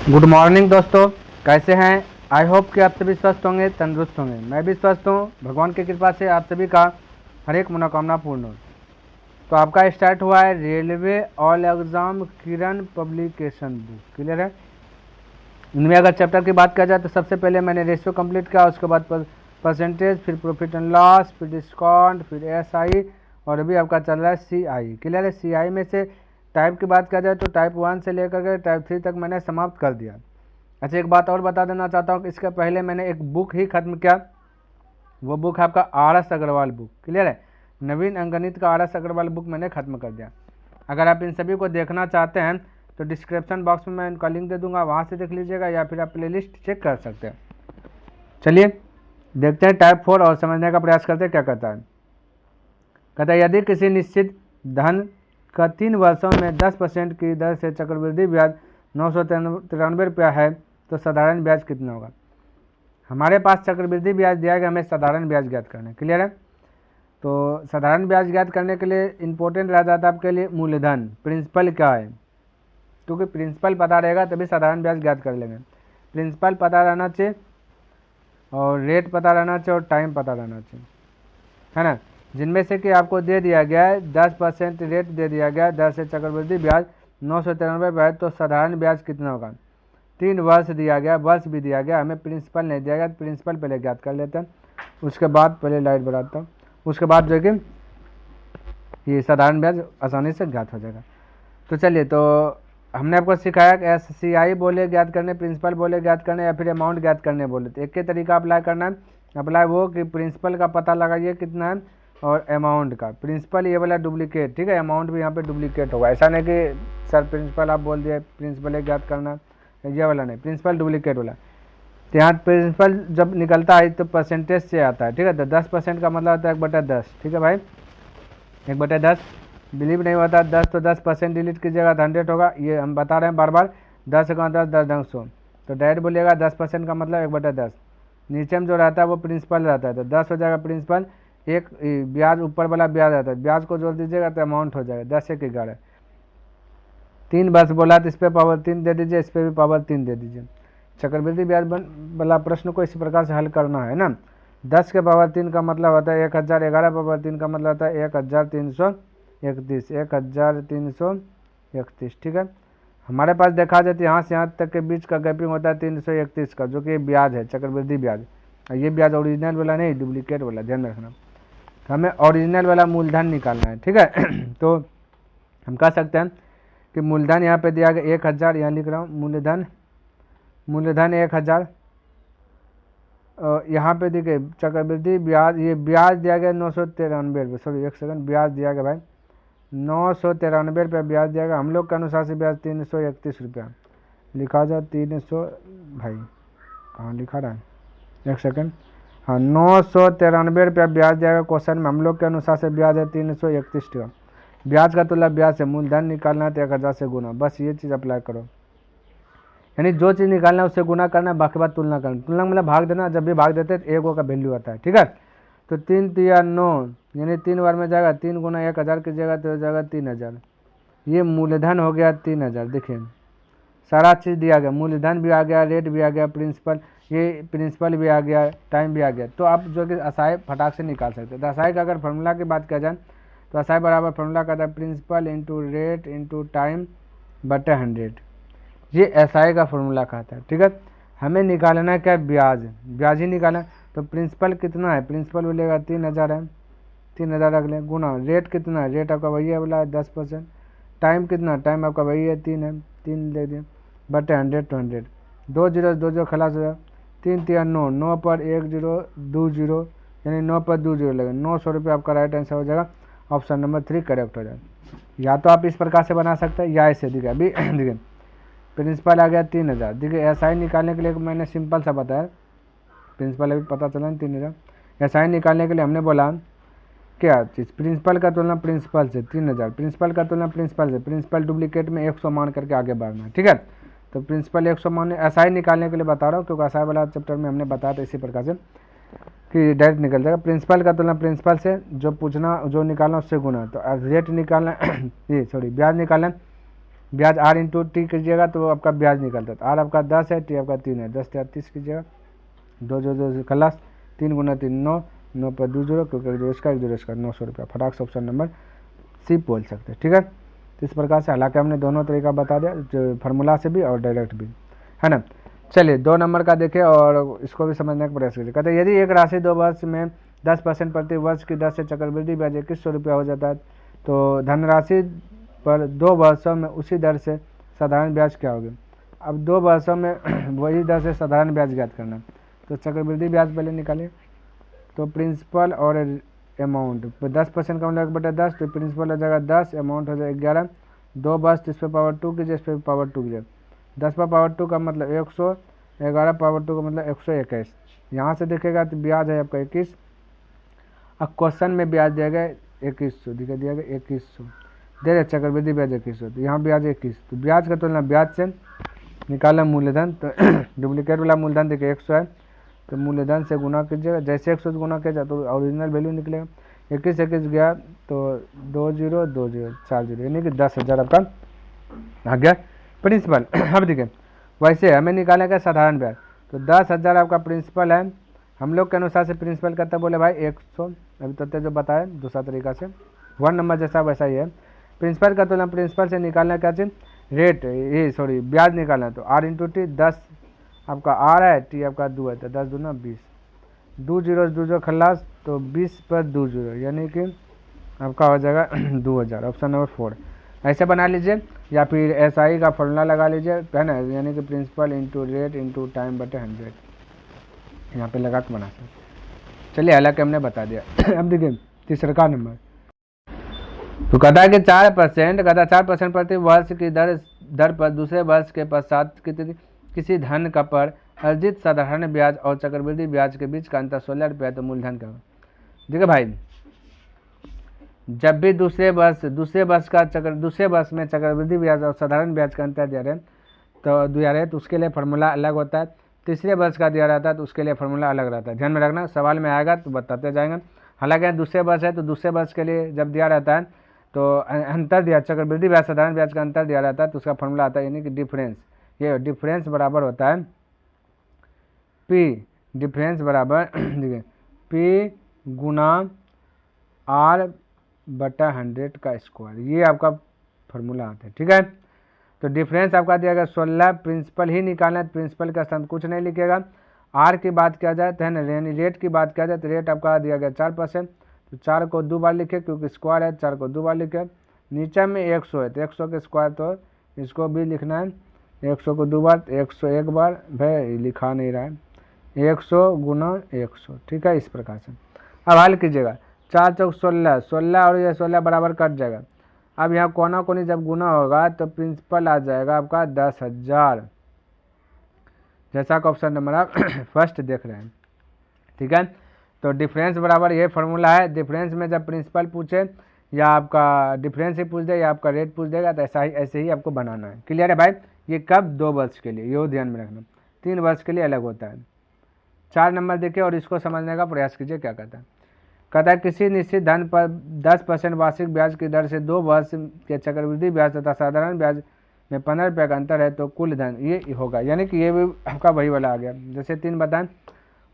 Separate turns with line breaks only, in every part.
Good morning दोस्तों, कैसे हैं। आई होप कि आप सभी स्वस्थ होंगे, तंदुरुस्त होंगे। मैं भी स्वस्थ हूँ, भगवान की कृपा से आप सभी का हर एक मनोकामना पूर्ण हो। तो आपका स्टार्ट हुआ है रेलवे ऑल एग्ज़ाम किरण पब्लिकेशन बुक। क्लियर है। इनमें अगर चैप्टर की बात किया जाए तो सबसे पहले मैंने रेशियो कंप्लीट किया, उसके बाद परसेंटेज, फिर प्रॉफिट एंड लॉस, फिर डिस्काउंट, फिर एसआई, और अभी आपका चल रहा है सीआई। क्लियर है। सीआई में से टाइप की बात किया जाए तो टाइप 1 से लेकर के टाइप 3 तक मैंने समाप्त कर दिया। अच्छा, एक बात और बता देना चाहता हूँ कि इसके पहले मैंने एक बुक ही खत्म किया, वो बुक है आपका RS अग्रवाल बुक। क्लियर है। नवीन अंकगणित का RS अग्रवाल बुक मैंने खत्म कर दिया। अगर आप इन सभी को देखना चाहते हैं तो डिस्क्रिप्शन बॉक्स में मैं इनका लिंक दे दूंगा, वहाँ से देख लीजिएगा, या फिर आप प्लेलिस्ट चेक कर सकते हैं। चलिए देखते हैं टाइप 4 और समझने का प्रयास करते हैं क्या कहता है। कहता है यदि किसी निश्चित धन का 3 वर्षों में 10% की दर से चक्रवृद्धि ब्याज 993 रुपया है तो साधारण ब्याज कितना होगा। हमारे पास चक्रवृद्धि ब्याज दिया गया, हमें साधारण ब्याज ज्ञात करना है। क्लियर है। तो साधारण ब्याज ज्ञात करने के लिए इंपॉर्टेंट रह जाता है आपके लिए मूलधन, प्रिंसिपल क्या है, क्योंकि प्रिंसिपल पता रहेगा तभी साधारण ब्याज ज्ञात कर लेंगे। प्रिंसिपल पता रहना चाहिए और रेट पता रहना चाहिए और टाइम पता रहना चाहिए, है ना। जिनमें से कि आपको दे दिया गया है 10% रेट दे दिया गया है, 10 से चक्रवृद्धि ब्याज 993 ब्याज, तो साधारण ब्याज कितना होगा। 3 वर्ष दिया गया, वर्ष भी दिया गया, हमें प्रिंसिपल नहीं दिया गया, प्रिंसिपल पहले ज्ञात कर लेते हैं, उसके बाद पहले लाइट बढ़ाता हूँ, उसके बाद जो कि ये साधारण ब्याज आसानी से ज्ञात हो जाएगा। तो चलिए, तो हमने आपको सिखाया कि SCI बोले ज्ञात करने, प्रिंसिपल बोले ज्ञात करने, या फिर अमाउंट ज्ञात करने बोले। तो एक ही तरीका अप्लाई करना है। अप्लाई वो कि प्रिंसिपल का पता लगाइए कितना है और अमाउंट का। प्रिंसिपल ये वाला डुप्लीकेट, ठीक है, अमाउंट भी यहाँ पे डुप्लीकेट होगा। ऐसा नहीं कि सर प्रिंसिपल आप बोल दिए प्रिंसिपल ज्ञात करना, ये वाला नहीं, प्रिंसिपल डुप्लीकेट वाला। तो यहाँ प्रिंसिपल जब निकलता है तो परसेंटेज से आता है, ठीक है। तो 10% का मतलब होता है 1/10, ठीक है भाई, 1/10। बिलीव नहीं होता 10 तो 10% डिलीट कीजिएगा तो 100 होगा। ये हम बता रहे हैं बार बार, 10 का 10 10 ढंग 100, तो डायरेक्ट बोलिएगा 10% का मतलब 1/10। नीचे में जो रहता है वो प्रिंसिपल रहता है, तो 10 हो जाएगा प्रिंसिपल, एक ब्याज ऊपर वाला ब्याज रहता है, ब्याज को जोड़ दीजिएगा तो अमाउंट हो जाएगा 10 1 11। 3 वर्ष बोला तो इस पर पावर 3 दे दीजिए, इस पर भी पावर 3 दे दीजिए। चक्रवृद्धि ब्याज वाला प्रश्न को इसी प्रकार से हल करना है ना। 10 के पावर 3 का मतलब होता है 1000, 11 पावर 3 का मतलब होता है 1331, 1331, ठीक है। हमारे पास देखा जाए तो यहाँ से यहाँ तक के बीच का गैपिंग होता है 331 का, जो कि ब्याज है, चक्रवृद्धि ब्याज। ये ब्याज ओरिजिनल वाला नहीं, डुप्लीकेट वाला, ध्यान रखना। तो हमें ओरिजिनल वाला मूलधन निकालना है, ठीक है। तो हम कह सकते हैं कि मूलधन यहाँ पे दिया गया 1000, यहाँ लिख रहा हूँ मूलधन 1000। यहाँ पे देखिए चक्रवृद्धि ब्याज, ये ब्याज दिया गया 993 रुपये, सॉरी एक सेकंड, ब्याज दिया गया भाई 993 रुपया ब्याज दिया गया। हम लोग के अनुसार से ब्याज 331 रुपया लिखा जाए, 300 भाई कहाँ लिखा रहा है, एक सेकंड, हाँ 993 रुपया ब्याज दिया गया। क्वेश्चन में हम लोग के अनुसार से ब्याज है 331 टका। ब्याज का तुल्य ब्याज से मूलधन निकालना है तो 1000 से गुना, बस ये चीज़ अप्लाई करो। यानी जो चीज़ निकालना है उससे गुना करना है, बाकी बात तुलना करना। तुलना मतलब भाग देना, जब भी भाग देते हैं तो 1 का वैल्यू आता है, ठीक है। तो 3 3 9, यानी 3 बार में जाएगा, 3 गुना 1000 की जगह तो हो जाएगा 3000। ये मूलधन हो गया 3000। देखिए सारा चीज़ दिया गया, मूलधन भी आ गया, रेट भी आ गया, प्रिंसिपल भी आ गया, टाइम भी आ गया। तो आप जो कि असाई फटाक से निकाल सकते हैं। तो असाई का अगर फॉर्मूला की बात किया जाए तो असाई बराबर फॉर्मूला कहता है principal into rate into time बटे 100। ये एसआई का फॉर्मूला कहता है, ठीक है। हमें निकालना है क्या, ब्याज ही निकालना। तो प्रिंसिपल कितना है, प्रिंसिपल बोलेगा 3000 है, 3000 रख लें, गुना रेट कितना है, रेट आपका वही है बोला 10%। टाइम कितना, टाइम आपका वही है 3 है, 3 ले दें, बटे 100 तो 100, 2 जीरो 2 जीरो खलास हो जाए, 3 3 9, 9 पर 1 0 2 0, यानी 9 पर 2 0 लगेगा, 900 रुपये आपका राइट आंसर हो जाएगा। ऑप्शन नंबर 3 करेक्ट हो जाएगा। या तो आप इस प्रकार से बना सकते हैं या ऐसे। देखिए अभी देखिए प्रिंसिपल आ गया 3000। देखिए एसआई निकालने के लिए मैंने सिंपल सा बताया, प्रिंसिपल अभी पता चला 3000। एसआई निकालने के लिए हमने बोला क्या चीज़, प्रिंसिपल का तुलना प्रिंसिपल से 3000, प्रिंसिपल का तुलना प्रिंसिपल से, प्रिंसिपल डुप्लीकेट में 100 मान करके आगे बढ़ना, ठीक है। तो प्रिंसिपल 100 मान, एसआई निकालने के लिए बता रहा हूँ क्योंकि एसआई वाला चैप्टर में हमने बताया था इसी प्रकार से कि डायरेक्ट निकल जाएगा। प्रिंसिपल का तुलना प्रिंसिपल से, जो पूछना जो निकालना उससे गुना। तो रेट निकालना ये सॉरी ब्याज निकालना, ब्याज आर इंटू टी कीजिएगा तो आपका ब्याज निकलता है। आर आपका 10 है, टी आपका 3 है, 10 30 कीजिएगा, 2 जो खलास, 3 गुना 3 9, 9 पर 2 जीरो, क्योंकि जो इसका 1 जीरो इसका 900 रुपया, फटाक से ऑप्शन नंबर सी बोल सकते हैं। ठीक है, तो इस प्रकार से हालांकि हमने दोनों तरीका बता दिया, जो फार्मूला से भी और डायरेक्ट भी, है ना। चलिए 2 नंबर का देखें और इसको भी समझने का प्रयास कीजिए। कहते हैं यदि एक राशि 2 वर्ष में 10% प्रति वर्ष की दर से चक्रवृद्धि ब्याज 2100 रुपया हो जाता है, तो धनराशि पर 2 वर्षों में उसी दर से साधारण ब्याज क्या होगी। अब 2 वर्षों में वही दर से साधारण ब्याज ज्ञात करना, तो चक्रवृद्धि ब्याज पहले निकालिए। तो प्रिंसिपल और अमाउंट 10% का मतलब 1/10, तो प्रिंसिपल हो जाएगा 10, अमाउंट हो जाएगा 11, 2 वर्ष, इस पर पावर 2 कीजिए, इस पर पावर 2 कीजिए, 10 पर पावर 2 का मतलब 100, 11 पावर 2 का मतलब 121। यहाँ से देखेगा तो ब्याज है आपका 21। अब क्वेश्चन में ब्याज दिया गया 2100, दिखा दिया गया 2100, दे रहे चक्रवृद्धि ब्याज 2100, तो यहाँ ब्याज 21, तो ब्याज का तुलना ब्याज से निकाला मूलधन, तो डुप्लीकेट वाला मूलधन देखिए 100 है, तो मूलधन से गुना कीजिएगा, जैसे 100 से गुना किया जाए तो ओरिजिनल वैल्यू निकलेगा। 21 गया तो 2 जीरो 2 जीरो 4 जीरो, यानी कि 10,000 आपका आ गया प्रिंसिपल। अब देखिए वैसे हमें निकाला गया साधारण ब्याज, तो 10,000 आपका प्रिंसिपल है, हम लोग के अनुसार से प्रिंसिपल करता बोले भाई 100, अभी तक जो बताया दूसरा तरीका से 1 नंबर जैसा वैसा ही है। प्रिंसिपल का तुलना प्रिंसिपल से निकालना क्या चीज, रेट ये सॉरी ब्याज निकालना, तो आर इंटू टी, 10 आपका आर है, टी आपका 2 है, तो 10 दूना 20, 2 जीरो खल्लास, तो 20 पर 2 जीरो, यानी कि आपका हो जाएगा 2000, ऑप्शन नंबर 4 ऐसे बना लीजिए, या फिर एस आई का फॉर्मूला लगा लीजिए, है ना, यानी कि principal into rate into time बटे 100, यहाँ पे लगा के बना सकते। चलिए हालांकि हमने बता दिया। अब देखिए तीसरा का नंबर, तो कहता है कि 4%, कहता है 4% प्रति वर्ष की दर पर दूसरे वर्ष के पश्चात किसी धन का पर अर्जित साधारण ब्याज और चक्रवृद्धि ब्याज के बीच का अंतर 16 रुपया, तो मूलधन का। देखिए भाई जब भी दूसरे वर्ष में चक्रवृद्धि ब्याज और साधारण ब्याज का अंतर दिया रहे तो उसके लिए फार्मूला अलग होता है, तीसरे वर्ष का दिया रहता है तो उसके लिए फार्मूला अलग रहता है। ध्यान में रखना, सवाल में आएगा तो बताते जाएंगे। हालांकि दूसरे वर्ष है तो दूसरे वर्ष के लिए जब दिया रहता है तो अंतर दिया, चक्रवृद्धि ब्याज साधारण ब्याज का अंतर दिया रहता है तो उसका फार्मूला आता है, यानी कि डिफरेंस। ये डिफरेंस बराबर होता है पी, डिफरेंस बराबर देखिए पी गुना आर बटा 100 का स्क्वायर, ये आपका फार्मूला आता है। ठीक है, तो डिफरेंस आपका दिया गया 16, प्रिंसिपल ही निकालना है, प्रिंसिपल का स्थान कुछ नहीं लिखेगा। आर की बात किया जाए तो है ना, यानी रेट की बात किया जाए तो रेट आपका दिया गया 4%, तो 4 को 2 बार लिखे क्योंकि स्क्वायर है, 4 को 2 बार लिखे। नीचे में 100 है तो 100 के स्क्वायर, तो इसको भी लिखना है 100 को 2 बार, 100 एक बार, भाई लिखा नहीं रहा है, 100 गुना 100। ठीक है, इस प्रकार से अब हल कीजिएगा, 4 चौक 16, 16 और ये 16 बराबर कट जाएगा। अब यहाँ कोना कोनी जब गुना होगा तो प्रिंसिपल आ जाएगा आपका 10,000, जैसा का ऑप्शन नंबर आप फर्स्ट देख रहे हैं। ठीक है, तो डिफरेंस बराबर ये फार्मूला है। डिफरेंस में जब प्रिंसिपल पूछे या आपका डिफरेंस ही पूछ दे या आपका रेट पूछ देगा तो ऐसे ही आपको बनाना है। क्लियर है भाई, ये कब 2 वर्ष के लिए, ये ध्यान में रखना, 3 वर्ष के लिए अलग होता है। 4 नंबर देखिए और इसको समझने का प्रयास कीजिए क्या कहता है। कहता है किसी निश्चित धन पर 10% वार्षिक ब्याज की दर से 2 वर्ष के चक्रवृद्धि ब्याज तथा साधारण ब्याज में 15 रुपये का अंतर है तो कुल धन ये होगा, यानी कि ये भी आपका वही वाला आ गया, जैसे 3 बताएं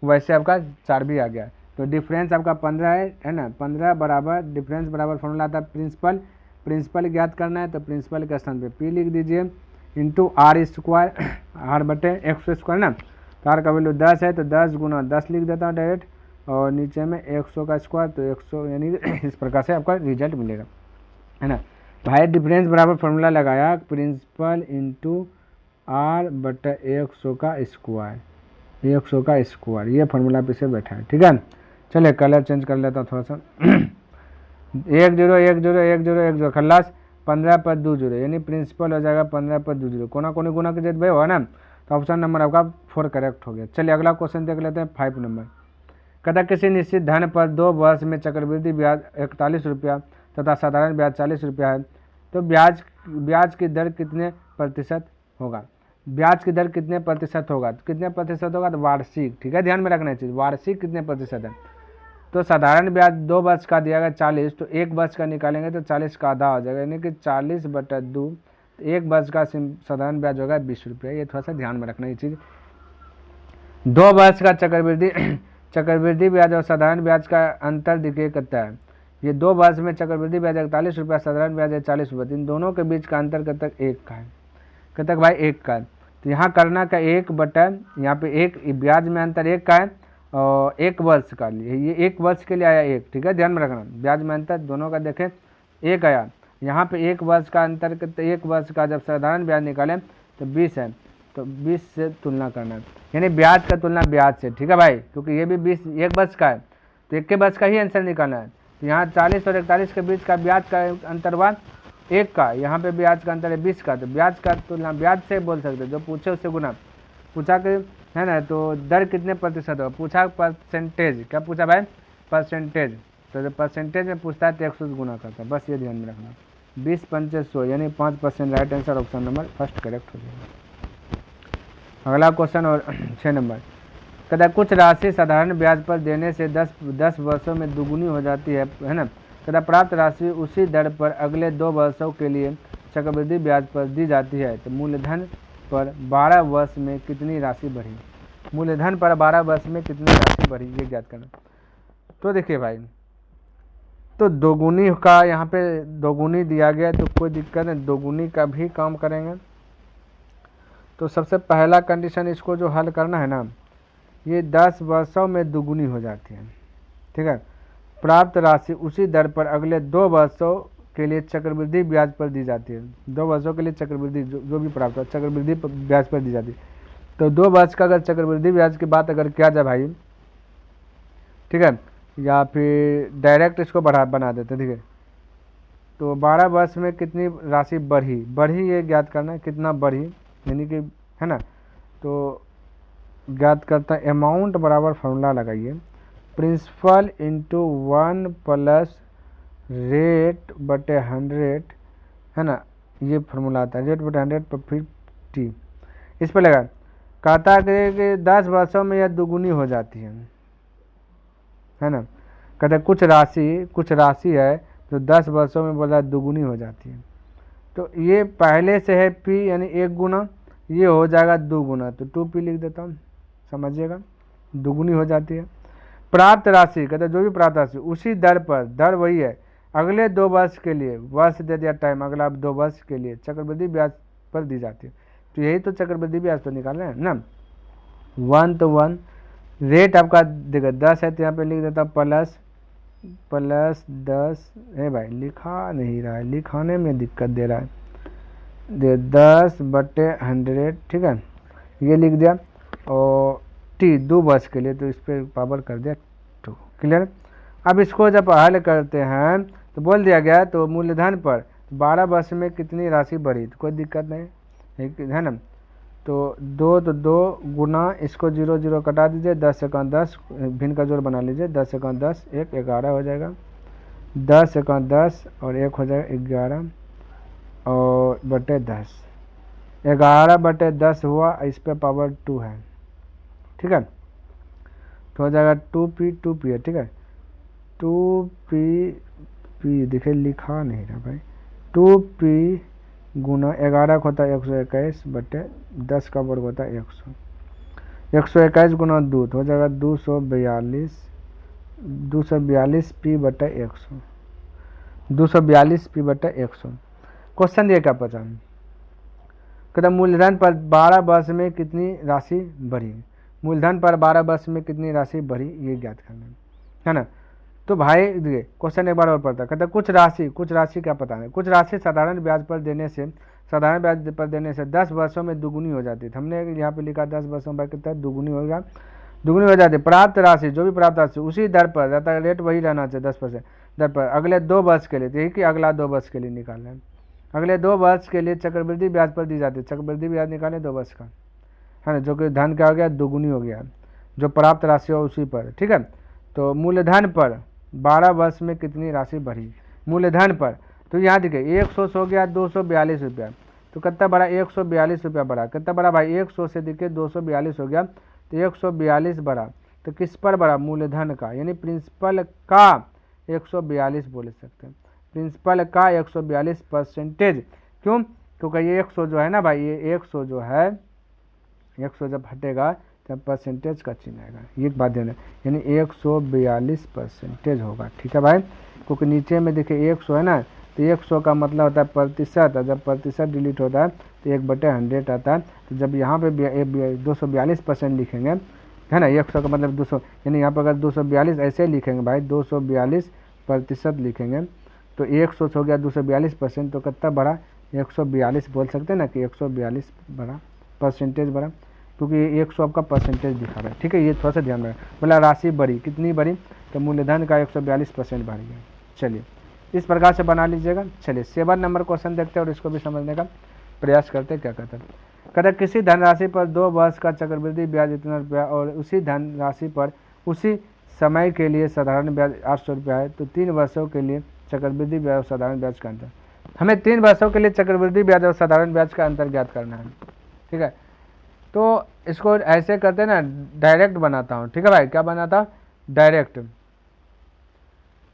वैसे आपका 4 भी आ गया। तो डिफरेंस आपका 15 है ना, 15 बराबर डिफरेंस बराबर फॉर्मूला आता है प्रिंसिपल ज्ञात करना है तो प्रिंसिपल के स्थान पे पी लिख दीजिए इंटू आर स्क्वायर, आर बटे 100 स्क्वायर ना, तो आर का वैल्यू 10 है तो 10 गुना 10 लिख देता हूँ डायरेक्ट, और नीचे में 100 का स्क्वायर तो 100, यानी इस प्रकार से आपका रिजल्ट मिलेगा, है ना भाई। डिफरेंस बराबर फॉर्मूला लगाया प्रिंसिपल इंटू आर बटा 100 का स्क्वायर, 100 का स्क्वायर, ये फार्मूला पे से बैठा है। ठीक है, चलिए कलर चेंज कर लेता हूँ थोड़ा सा 1 0 1 0 1 0 1 0 खल्लास, 15 पर 2 0, यानी प्रिंसिपल हो जाएगा 15 पर 2 0, कोना कोनी गुना के जब भाई हो ना, तो ऑप्शन नंबर आपका 4 करेक्ट हो गया। चलिए अगला क्वेश्चन देख लेते हैं 5 नंबर। कहता किसी निश्चित धन पर 2 वर्ष में चक्रवृद्धि ब्याज 41 रुपया तथा साधारण ब्याज 40 रुपया है तो ब्याज की दर कितने प्रतिशत होगा। ब्याज की दर कितने प्रतिशत होगा, कितने प्रतिशत होगा, तो वार्षिक। ठीक है, ध्यान में रखना चाहिए वार्षिक कितने प्रतिशत है। तो साधारण ब्याज 2 वर्ष का दिया गया 40, तो 1 वर्ष का निकालेंगे तो 40 का आधा हो जाएगा, यानी कि 40 बटा 2 तो 1 वर्ष का साधारण ब्याज होगा 20 रुपये। ये थोड़ा सा ध्यान में रखना ये चीज़। 2 वर्ष का चक्रवृद्धि ब्याज और साधारण ब्याज का अंतर देखिए कितना है। ये 2 वर्ष में चक्रवृद्धि ब्याज 41 रुपया, साधारण ब्याज है 40 रुपये। इन दोनों के बीच का अंतर कब तक 1 का है, कब तक भाई 1 का है। तो यहाँ करना का 1 बटा यहाँ पे 1 ब्याज में अंतर 1 का है और 1 वर्ष का लिए ये 1 वर्ष के लिए आया 1, ठीक है, ध्यान में रखना। ब्याज में अंतर दोनों का देखें 1 आया। यहाँ पे 1 वर्ष का अंतर 1 वर्ष का जब साधारण ब्याज निकालें तो 20 है, तो 20 से तुलना करना, यानी ब्याज का तुलना ब्याज से, ठीक है भाई, क्योंकि ये भी 20 1 वर्ष का है तो 1 के वर्ष का ही आंसर निकालना है। तो यहाँ 40 और 41 के बीच का ब्याज का अंतर हुआ 1 का, यहाँ पे ब्याज का अंतर है 20 का, तो ब्याज का तुलना ब्याज से बोल सकते, जो पूछे उससे गुना। पूछा कि है ना, तो दर कितने प्रतिशत हो, पूछा परसेंटेज, क्या पूछा भाई, परसेंटेज, तो जब परसेंटेज में पूछता है तो 100 से गुना करता है, बस ये ध्यान में रखना। 20 पंचे 100 यानी 5% right answer, option number first correct हो जाएगा। अगला क्वेश्चन और 6 नंबर, कहता है कुछ राशि साधारण ब्याज पर देने से 10 वर्षों में दुगुनी हो जाती है ना। कहता प्राप्त राशि उसी दर पर अगले 2 वर्षों के लिए चक्रवृद्धि ब्याज पर दी जाती है, तो मूलधन पर 12 वर्ष में कितनी राशि बढ़ी, मूलधन पर 12 वर्ष में कितनी राशि बढ़ी, ये ज्ञात करना। तो देखिए भाई, तो दोगुनी का यहाँ पे दोगुनी दिया गया तो कोई दिक्कत नहीं, दोगुनी का भी काम करेंगे। तो सबसे पहला कंडीशन इसको जो हल करना है ना, ये 10 वर्षों में दुगुनी हो जाती है, ठीक है। प्राप्त राशि उसी दर पर अगले 2 वर्षों के लिए चक्रवृद्धि ब्याज पर दी जाती है। 2 वर्षों के लिए चक्रवृद्धि जो भी प्राप्त हो चक्रवृद्धि ब्याज पर दी जाती है। तो 2 वर्ष का अगर चक्रवृद्धि ब्याज की बात अगर किया जाए भाई, ठीक है, या फिर डायरेक्ट इसको बना देते, ठीक है। तो 12 वर्ष में कितनी राशि बढ़ी ये ज्ञात करना है, कितना बढ़ी यानी कि, है ना। तो ज्ञात करता है अमाउंट बराबर फार्मूला लगाइए, प्रिंसिपल इंटू 1 प्लस रेट बटे 100, है ना, ये फार्मूला आता है, रेट बटे 100 पर फिर टी, इस पर लगा। कहता है कि 10 वर्षों में यह दुगुनी हो जाती है ना। कहते कुछ राशि है जो 10 वर्षों में बोला दुगुनी हो जाती है। तो ये पहले से है पी यानी 1 गुना, ये हो जाएगा 2 गुना, तो 2p लिख देता हूँ, समझिएगा, दुगुनी हो जाती है। प्राप्त राशि, कहते जो भी प्राप्त राशि उसी दर पर, दर वही है, अगले 2 वर्ष के लिए, वर्ष दे दिया टाइम, अगला 2 वर्ष के लिए चक्रवृद्धि ब्याज पर दी जाती है। तो यही तो चक्रवृद्धि ब्याज पर निकालना है ना। 1 तो 1, रेट आपका देखो 10 है तो यहाँ पे लिख देता प्लस 10 है भाई, लिखा नहीं रहा है, लिखाने में दिक्कत दे रहा है, 10 बटे 100, ठीक है, ये लिख दिया। और टी 2 वर्ष के लिए, तो इस पर पावर कर दिया 2, क्लियर। अब इसको जब हल करते हैं तो बोल दिया गया तो मूलधन पर 12 वर्ष में कितनी राशि बढ़ी, तो कोई दिक्कत नहीं है ना। तो 2 गुना, इसको 0 0 कटा दीजिए, 10 से 10 भिन्न का जोड़ बना लीजिए, 10 से 10 1 11 हो जाएगा, 10 से 10 और 1 हो जाएगा 11 और बटे 10, 11 बटे 10 हुआ, इस पे पावर 2 है, ठीक है। तो हो जाएगा 2p है, ठीक है, 2p देखिए लिखा नहीं रहा भाई, 2p गुना 11 होता है 121 बटे 10 का वर्ग होता है 100, 121 गुना 2 तो हो जाएगा 242 p बटे 100, 242 p बटे 100। क्वेश्चन दिया क्या पता, कहता मूलधन पर 12 वर्ष में कितनी राशि बढ़ी, मूलधन पर 12 वर्ष में कितनी राशि बढ़ी ये ज्ञात करना है ना। तो भाई देखिए क्वेश्चन एक बार और पढ़ता, कहता कुछ राशि क्या पता है, कुछ राशि साधारण ब्याज पर देने से 10 वर्षों में दुगुनी हो जाती है। हमने यहाँ पे लिखा 10 वर्षों पर कितना दुगुनी हो जाती है। प्राप्त राशि जो भी प्राप्त राशि उसी दर पर रहता है, रेट वही रहना चाहिए 10% दर पर अगले 2 वर्ष के लिए, तो यही कि अगला 2 वर्ष के लिए निकालना है, अगले 2 वर्ष के लिए चक्रवृद्धि ब्याज पर दी जाती है, चक्रवृद्धि ब्याज निकालें 2 वर्ष का, है ना, जो कि धन क्या हो गया दुगुनी हो गया, जो प्राप्त राशि हो उसी पर, ठीक है। तो मूलधन पर 12 वर्ष में कितनी राशि बढ़ी, मूलधन पर, तो यहाँ देखिए 100 हो गया 242 रुपया, तो कितना बढ़ा 142 रुपया बढ़ा, कितना बढ़ा भाई 100 से देखिए 242 हो गया, तो 142 बढ़ा, तो किस पर बढ़ा, मूलधन का, यानी प्रिंसिपल का 142 बोल सकते हैं, प्रिंसिपल का 142%, क्यों, तो ये 100 जो है ना भाई, ये 100 जो है, 100 जब हटेगा तब परसेंटेज का चिन्ह आएगा, ये एक बात ध्यान है, यानी 142% होगा। ठीक है भाई, क्योंकि नीचे में देखिए 100 है ना, तो 100 का मतलब होता है प्रतिशत, और जब प्रतिशत डिलीट होता है तो 1/100 आता है। तो जब यहाँ पे 242% लिखेंगे, है ना, 100 का मतलब 200, यानी यहाँ पर अगर 242 ऐसे लिखेंगे भाई, 242% लिखेंगे, तो 100 हो गया 242%, तो कितना बढ़ा, 142 बोल सकते हैं ना कि 142 बढ़ा, परसेंटेज बढ़ा, क्योंकि 100 आपका परसेंटेज दिखा रहा है। ठीक है, ये थोड़ा सा ध्यान रखें। बोला राशि बढ़ी, कितनी बढ़ी, तो मूलधन का 142% बढ़ गया। चलिए इस प्रकार से बना लीजिएगा। चलिए 7 नंबर क्वेश्चन देखते हैं और इसको भी समझने का प्रयास करते हैं। क्या कहते हैं, कहते हैं किसी धनराशि पर 2 वर्ष का चक्रवृद्धि ब्याज इतना रुपया और उसी धनराशि पर उसी समय के लिए साधारण ब्याज 800 रुपया है, तो 3 वर्षों के लिए चक्रवृद्धि ब्याज और साधारण ब्याज का अंतर, हमें 3 वर्षों के लिए चक्रवृद्धि ब्याज और साधारण ब्याज का अंतर ज्ञात करना है। ठीक है, तो इसको ऐसे करते हैं ना, डायरेक्ट बनाता हूँ। ठीक है भाई, क्या बनाता हूँ, डायरेक्ट।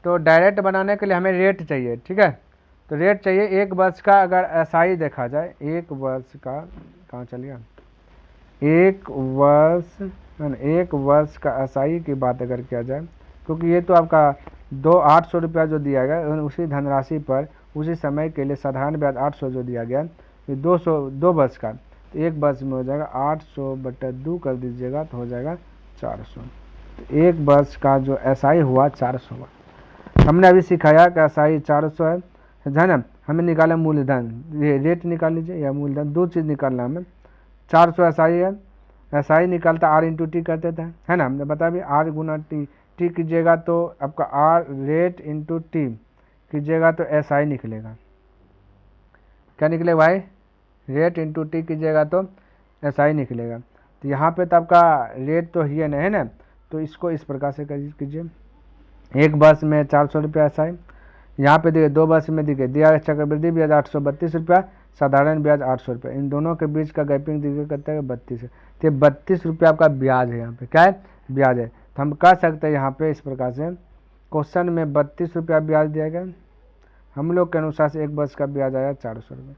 तो डायरेक्ट बनाने के लिए हमें रेट चाहिए। ठीक है, तो रेट चाहिए 1 वर्ष का, अगर एसआई देखा जाए 1 वर्ष का, कहाँ चल गया, 1 वर्ष का एसआई की बात अगर किया जाए, क्योंकि ये तो आपका 800 रुपया जो दिया गया उसी धनराशि पर उसी समय के लिए साधारण ब्याज 800 जो दिया गया, ये 2 वर्ष का, तो 1 वर्ष में हो जाएगा 800/2 कर दीजिएगा तो हो जाएगा 400। तो 1 वर्ष का जो एसआई हुआ 400 हुआ। हमने अभी सिखाया कि एसआई 400 है ना, हमें निकाला मूलधन, ये रेट निकाल लीजिए या मूलधन, 2 चीज़ निकालना हमें। 400 एसआई है, एसआई निकालता आर इंटू टी करते थे, है ना, हमने बताया भी आर गुना टी, टी कीजिएगा तो आपका आर रेट इंटू टी कीजिएगा तो एसआई निकलेगा। क्या निकलेगा भाई, रेट इंटू टी कीजिएगा तो एसआई निकलेगा। तो यहाँ पे तो आपका रेट तो ही है ना, तो इसको इस प्रकार से कीजिए, 1 वर्ष में 400 रुपया एसआई, यहाँ पे देखिए 2 वर्ष में देखिए दिया चक्रवृद्धि ब्याज 832 रुपया, साधारण ब्याज 800 रुपया, इन दोनों के बीच का गैपिंग देखिए करता है 32 है, तो 32 रुपया आपका ब्याज है, यहाँ पे क्या है, ब्याज है। तो हम कह सकते हैं यहाँ पे इस प्रकार से, क्वेश्चन में 32 रुपया ब्याज दिया गया, हम लोग के अनुसार से 1 वर्ष का ब्याज आया 400 रुपये।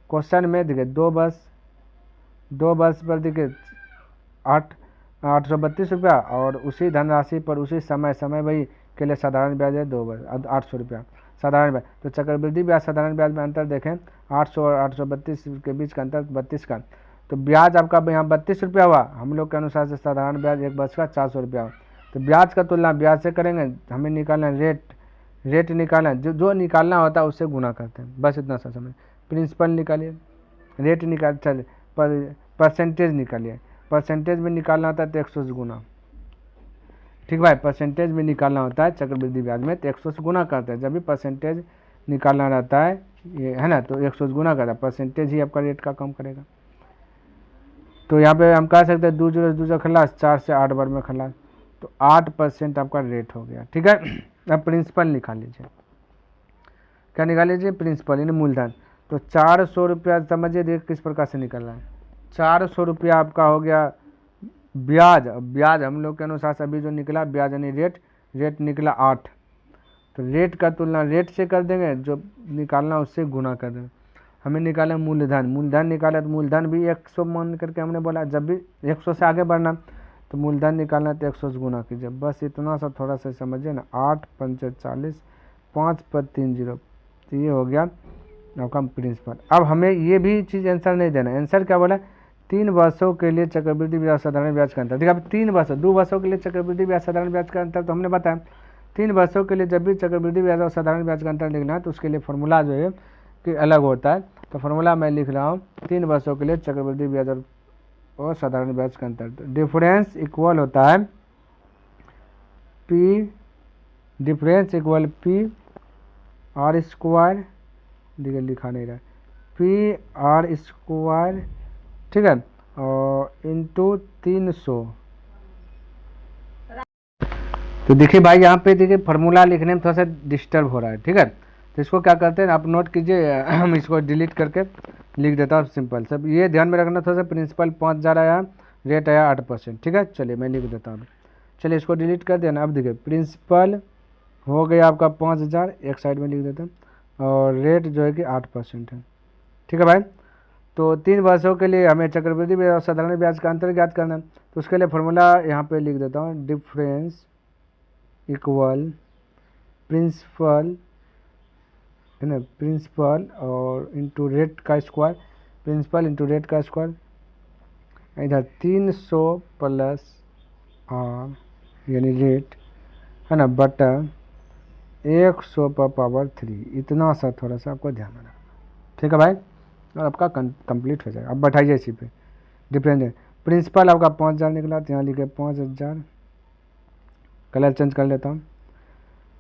क्वेश्चन में देखिए 2 वर्ष पर देखिए 832 रुपया, और उसी धनराशि पर उसी समय वही के लिए साधारण ब्याज है 2 वर्ष 800 रुपया साधारण ब्याज। तो चक्रवृद्धि ब्याज साधारण ब्याज में अंतर देखें, 800 और 832 के बीच का अंतर 32 का, तो ब्याज आपका यहाँ 32 रुपया हुआ, हम लोग के अनुसार से साधारण ब्याज 1 वर्ष का 400 रुपया हुआ। तो ब्याज का तुलना ब्याज से करेंगे, हमें निकालना रेट निकालना, जो निकालना होता है उससे गुना करते हैं, बस इतना सा समझ। प्रिंसिपल निकालिए, रेट निकाल, चल परसेंटेज निकालिए, परसेंटेज में निकालना होता है तो 100 से गुना। ठीक भाई, परसेंटेज में निकालना होता है चक्रवृद्धि ब्याज में तो 100 से गुना करते हैं, जब भी परसेंटेज निकालना रहता है ये है ना, तो 100 से गुना करता है, परसेंटेज ही आपका रेट का कम करेगा। तो यहाँ पे हम कह सकते हैं 2 खलास 4 से 8 बार में खलास, तो 8% आपका रेट हो गया। ठीक है, अब प्रिंसिपल निकाल लीजिए, क्या निकाल लीजिए, प्रिंसिपल यानी मूलधन। तो 400 रुपया समझिए, देख किस प्रकार से निकल रहा है, 400 रुपया आपका हो गया ब्याज। ब्याज हम लोग के अनुसार से अभी जो निकला ब्याज यानी रेट निकला 8, तो रेट का तुलना रेट से कर देंगे, जो निकालना उससे गुना कर देंगे। हमें निकाला मूलधन निकाला, तो मूलधन भी 100 मान करके हमने बोला, जब भी 100 से आगे बढ़ना तो मूलधन निकालना तो 100 से गुना कीजिए, बस इतना सा थोड़ा सा समझिए ना। 8 पंचे 40, 5 पर 3 0, तो ये हो गया आपका प्रिंसिपल। अब हमें ये भी चीज़ आंसर नहीं देना, आंसर क्या बोला, 3 वर्षों के लिए चक्रवृद्धि ब्याज साधारण ब्याज का अंतर। देखिए अब 3 वर्ष, 2 वर्षों के लिए चक्रवृद्धि ब्याज साधारण ब्याज का अंतर तो हमने बताया, 3 वर्षों के लिए जब भी चक्रवृद्धि ब्याज और साधारण ब्याज का अंतर लिखना है तो उसके लिए फॉर्मूला जो है कि अलग होता है। तो फॉर्मूला मैं लिख रहा हूँ, 3 वर्षों के लिए चक्रवृद्धि ब्याज और साधारण ब्याज का अंतर, तो डिफरेंस इक्वल होता है P आर स्क्वायर, देखिए लिखा नहीं रहा, PR², ठीक है, और इंटू 300। तो देखिए भाई यहाँ पे देखिए फार्मूला लिखने में थोड़ा सा डिस्टर्ब हो रहा है। ठीक है, तो इसको क्या करते हैं आप नोट कीजिए, हम इसको डिलीट करके लिख देता हूँ सिंपल सब, ये ध्यान में रखना। थोड़ा सा प्रिंसिपल 5000 आया, रेट आया 8%। ठीक है, चलिए मैं लिख देता हूँ, चलिए इसको डिलीट कर देना। अब देखिए प्रिंसिपल हो गया आपका 5000, एक साइड में लिख देता हूँ, और रेट जो है कि 8% है। ठीक है भाई, तो 3 वर्षों के लिए हमें चक्रवृद्धि ब्याज और साधारण ब्याज का अंतर ज्ञात करना है। तो उसके लिए फॉर्मूला यहाँ पे लिख देता हूँ, डिफरेंस इक्वल प्रिंसिपल है ना, प्रिंसिपल और इंटू रेट का स्क्वायर, प्रिंसिपल इंटू रेट का स्क्वायर, इधर 300 प्लस आर यानी रेट है ना बटा 100 पर पावर 3, इतना सा थोड़ा सा आपको ध्यान रखना। ठीक है भाई, और आपका कंप्लीट हो जाएगा। अब बैठाइए इसी पे डिफरेंस। प्रिंसिपल आपका 5000 निकला, तो यहाँ लिखे 5000, कलर चेंज कर लेता हूँ,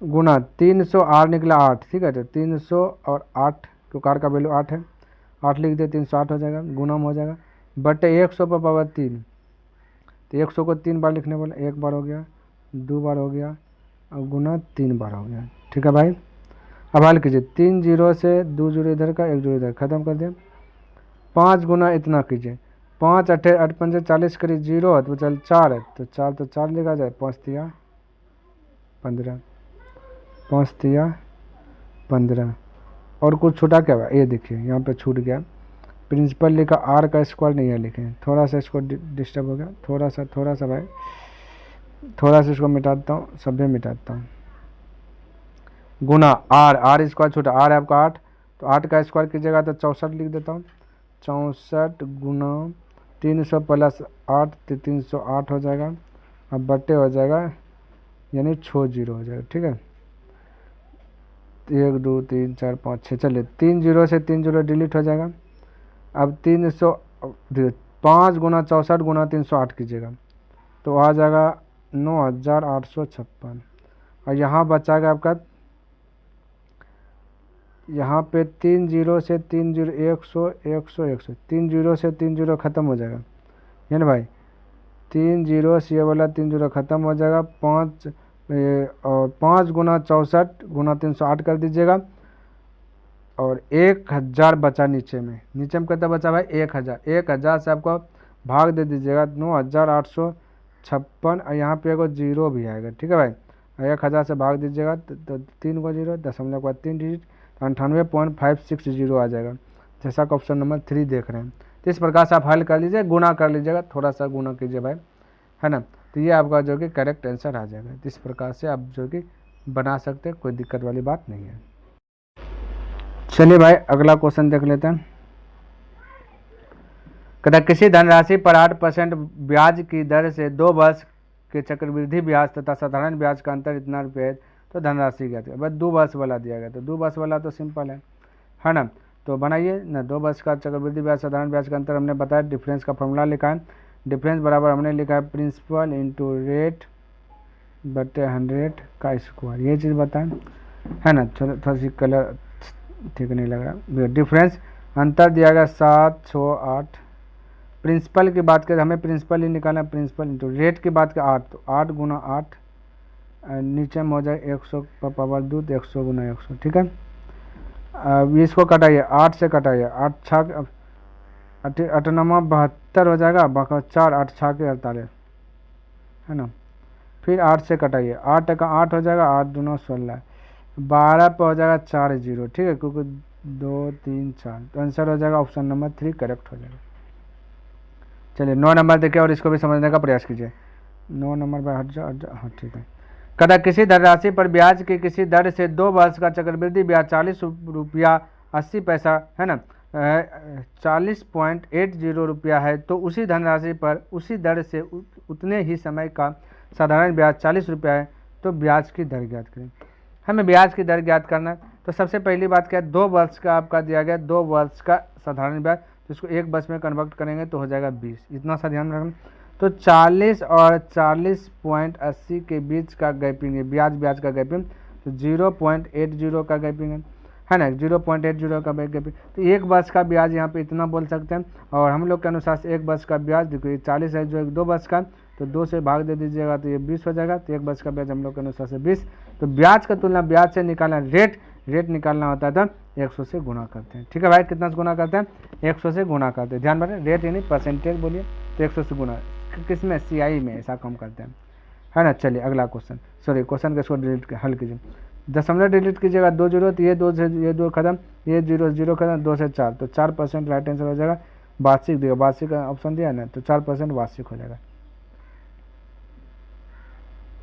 गुना 300 आर निकला 8, ठीक है। तो 300 और 8, क्योंकि आर का वैल्यू 8 है, 8 लिख दे, 308 हो जाएगा, गुना में हो जाएगा बटे 100 पर पावर 3। तो 100 को 3 बार लिखने वाला, 1 बार हो गया, 2 बार हो गया और गुना 3 बार हो गया। ठीक है भाई, अब हल कीजिए, 3 जीरो से 2 जीरो इधर का, 1 जीरो इधर, खत्म कर दें। 5 गुना इतना कीजिए, 5 8 8 5 40 करीब, जीरो है तो चल 4 है, तो 4 तो 4 लिखा जाए, 5 तिया 15, 5 तिया 15। और कुछ छूटा क्या हुआ, ये देखिए यहाँ पे छूट गया, प्रिंसिपल लिखा, आर का स्क्वायर नहीं है लिखे, थोड़ा सा इसको डिस्टर्ब हो गया, थोड़ा सा भाई, थोड़ा सा इसको मिटाता हूँ, सभी मिटाता हूँ, गुना आर स्क्वायर छूटा, आर है आपका 8, तो 8 का स्क्वायर कीजिएगा तो 64 लिख देता हूँ, 64 गुना 300 प्लस 8, तो 308 हो जाएगा, अब बट्टे हो जाएगा यानी 6 जीरो हो जाएगा। ठीक है, 1 2 3 4 5 6, चलिए 3 जीरो से 3 जीरो डिलीट हो जाएगा। अब 5 गुना 64 गुना 308 कीजिएगा तो आ जाएगा 9856, और यहाँ बचाएगा आपका, यहाँ पे 3 जीरो से 3 जीरो 100 100 100, 3 जीरो से 3 जीरो ख़त्म हो जाएगा, है ना भाई, 3 जीरो से ये वाला 3 जीरो ख़त्म हो जाएगा, 5 और 5 गुना 64 गुना 308 कर दीजिएगा, और 1000 बचा नीचे में कितना बचा भाई, 1000, 1000 से आपको भाग दे दीजिएगा, 9856, और यहाँ पे एगो जीरो भी आएगा। ठीक है भाई, 1000 से भाग दीजिएगा तो 3 को जीरो, दशमलव के बाद 3 डिजिट, 98.560 आ जाएगा, जैसा कि ऑप्शन नंबर 3 देख रहे हैं। तो इस प्रकार से आप हल कर लीजिए, गुना कर लीजिएगा, थोड़ा सा गुना कीजिए भाई, है ना, तो ये आपका जो कि करेक्ट आंसर आ जाएगा। तो इस प्रकार से आप जो कि बना सकते हैं, कोई दिक्कत वाली बात नहीं है। चलिए भाई अगला क्वेश्चन देख लेते हैं। कहता किसी धनराशि पर 8% ब्याज की दर से 2 वर्ष के चक्रवृद्धि ब्याज तथा साधारण ब्याज का अंतर इतना रुपये है, तो धनराशि ज्ञात करें। बस 2 वर्ष वाला दिया गया, तो 2 वर्ष वाला तो सिंपल है ना, तो बनाइए ना, 2 वर्ष का चक्रवृद्धि ब्याज साधारण ब्याज का अंतर हमने बताया, डिफरेंस का फॉर्मूला लिखा है, डिफरेंस बराबर हमने लिखा है प्रिंसिपल इंटू रेट बटे 100 का स्क्वायर, ये चीज़ बताएं, है ना। थोड़ी सी कलर ठीक नहीं लग रहा, डिफरेंस अंतर दिया गया 7 6 8, प्रिंसिपल की बात करें, हमें प्रिंसिपल ही निकालना है, प्रिंसिपल इंटू रेट की बात करें 8, तो 8 गुना 8, नीचे में हो जाए 100 पर पावर 2, 100 गुना 100। ठीक है, अब इसको कटाइए, 8 से कटाइए, 8 छः 8 9 72 हो जाएगा, बाकी 4 8 6 के 48, है ना। फिर 8 से कटाइए, 8 का 8 हो जाएगा, 8 दूना 16, 12 पर हो जाएगा 4 जीरो, ठीक है, क्योंकि 2 3 4, तो आंसर हो जाएगा ऑप्शन नंबर 3 करेक्ट हो जाएगा। चलिए 9 नंबर देखिए और इसको भी समझने का प्रयास कीजिए। 9 नंबर पर हट जाओ, हाँ ठीक है। कदा किसी धनराशि पर ब्याज की किसी दर से 2 वर्ष का चक्रवृद्धि ब्याज 40 रुपया 80 पैसा, है ना, 40.80 रुपया है, तो उसी धनराशि पर उसी दर से उतने ही समय का साधारण ब्याज 40 रुपया है, तो ब्याज की दर ज्ञात करें। हमें ब्याज की दर ज्ञात करना है, तो सबसे पहली बात क्या है, 2 वर्ष का आपका दिया गया, 2 वर्ष का साधारण ब्याज, तो इसको 1 वर्ष में कन्वर्ट करेंगे तो हो जाएगा 20, इतना सा ध्यान रखना। तो 40 और 40.80 के बीच का गैपिंग है, ब्याज का गैपिंग, तो 0.80 का गैपिंग है ना, 0.80 का गैपिंग, तो 1 वर्ष का ब्याज यहाँ पे इतना बोल सकते हैं। और हम लोग के अनुसार से 1 वर्ष का ब्याज देखो, ये 40 है जो 2 वर्ष का, तो 2 से भाग दे दीजिएगा तो ये 20 हो जाएगा, तो 1 वर्ष का ब्याज हम लोग के अनुसार से 20। तो ब्याज का तुलना ब्याज से निकालना, रेट निकालना होता था 100 से गुना करते हैं। ठीक है भाई, कितना से गुना करते हैं, 100 से गुना करते हैं, ध्यान रखें, रेट यानी परसेंटेज बोलिए, तो 100 से गुना, किस में, CI में ऐसा काम करते हैं, है ना। चलिए अगला क्वेश्चन, सॉरी क्वेश्चन का इसको डिलीट हल कीजिए। दशमलव डिलीट कीजिएगा, 2 जीरो, तो ये दो खत्म, ये जीरो जीरो खत्म, 2 से 4, तो 4% राइट आंसर हो जाएगा। वार्षिक दिया, वार्षिक का ऑप्शन दिया ना, तो 4% वार्षिक हो जाएगा।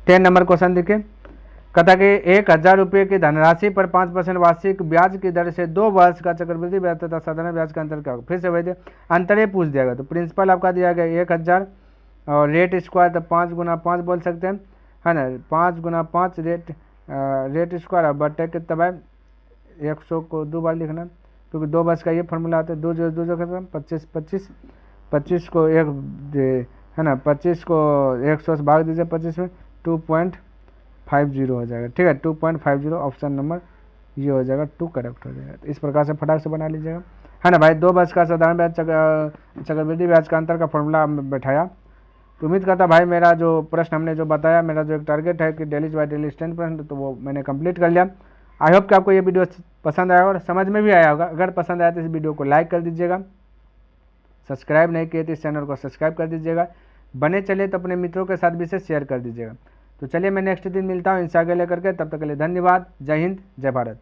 10 नंबर क्वेश्चन देखिए, कहता कि 1,000 रुपये की धनराशि पर 5% वार्षिक ब्याज की दर से 2 वर्ष का चक्रवृद्धि ब्याज तथा साधारण ब्याज का अंतर क्या होगा। फिर से वही अंतर ये पूछ दिया गया, तो प्रिंसिपल आपका दिया गया 1,000 और रेट स्क्वायर, तो 5 गुना 5 बोल सकते हैं, है ना, 5 गुना 5 रेट स्क्वायर, बटे कितना भाई 100 को 2 बार लिखना, क्योंकि 2 वर्ष का ये फॉर्मूला आता है, 2 जो 2 जो खत्म, 25 25 25 को एक है ना, 25 को 100 से भाग दीजिए 25 में, 2.50 हो जाएगा। ठीक है, 2.50 ऑप्शन नंबर ये हो जाएगा 2 करेक्ट हो जाएगा। तो इस प्रकार से फटाक से बना लीजिएगा, है ना भाई। 2 वर्ष का साधारण ब्याज चक्रवृद्धि ब्याज का अंतर का फॉर्मूला बैठाया। तो उम्मीद करता भाई मेरा जो प्रश्न हमने जो बताया, मेरा जो एक टारगेट है कि डेली बाय डेली 10 प्रश्न, तो वो मैंने कंप्लीट कर लिया। आई होप कि आपको ये वीडियो पसंद आया और समझ में भी आया होगा। अगर पसंद आया तो इस वीडियो को लाइक कर दीजिएगा, सब्सक्राइब नहीं किए तो इस चैनल को सब्सक्राइब कर दीजिएगा, बने चले तो अपने मित्रों के साथ भी इसे शेयर कर दीजिएगा। तो चलिए मैं नेक्स्ट दिन मिलता हूँ इंस्टा के लेकर के, तब तक के लिए धन्यवाद। जय हिंद, जय भारत।